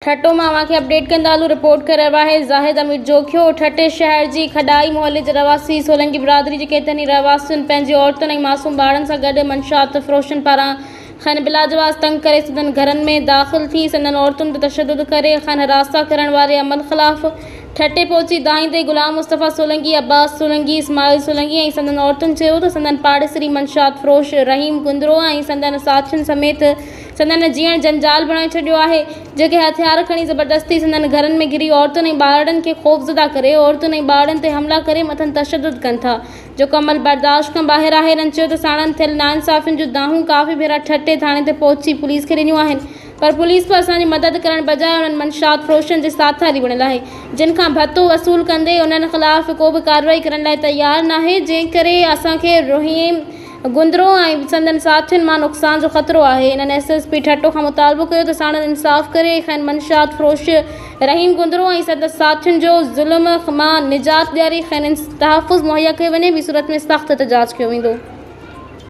ठट्टो मां अवांखे update कंदालू। Report कर रहा है ज़ाहिद अमीर जोखियो। ठट्टे शहर जी खडाई मोहल्ले जे रवासी सोलंकी बिरादरी के केतरनि रवासियुनि पंहिंजी औरतुनि ऐं मासूम ॿारनि सां गॾु मंशात फ़रोशनि पारां खन बिलाजवाज़ तंग करे संदन घरनि में दाख़िल थी संदन औरतुनि ते तशद्दुद करे खन हिरासत करण वारे अमल ख़िलाफ़ ठट्टे पहुची दाईंदे गुलाम मुस्तफ़ा सोलंकी, अब्बास सोलंकी, इस्माइल सोलंकी ऐं संदन औरतुनि चयो त संदन पाड़ेसरी मंशात फ़रोश रहीम गुंदरो ऐं संदन साथियुनि समेत संदन जीअण जंजाल बणाए छॾियो आहे, जेके हथियार खणी ज़बरदस्ती संदन घरनि में घिरी औरतुनि ऐं ॿारनि खे ख़ौफ़ज़दा करे औरतुनि ऐं ॿारनि ते हमला करे मथनि तशद्दुद कनि था, जेको अमल बर्दाश्त खां ॿाहिरि आहे। इन्हनि चयो त साणनि थियल नाइंसाफ़ियुनि जूं दाहूं काफ़ी भेरा ठट्टे थाणे ते पहुची पुलिस खे ॾिनियूं आहिनि, पर पुलिस पर असांजी मदद करण बजाय उन्हनि मंशात फ़रोशनि जे साथारी बणियल आहे, जिन खां भत्तो वसूल कंदे उन्हनि ख़िलाफ़ को बि कार्रवाई करण लाइ तयारु नाहे, जंहिं करे असांखे रहीम गुंदरो ऐं संदन साथियुनि मां नुक़सान जो ख़तरो आहे। इन्हनि SSP ठट्टो खां मुतालबो कयो त साणनि इंसाफ़ करे खैन मंशात फ़रोश रहीम गुंदरो ऐं संदन साथियुनि जो ज़ुल्म मां निजात ॾियारी खैन तहफ़ुज़ मुहैया कयो वञे, ॿी सूरत में सख़्तु एहतिजाज कयो वेंदो।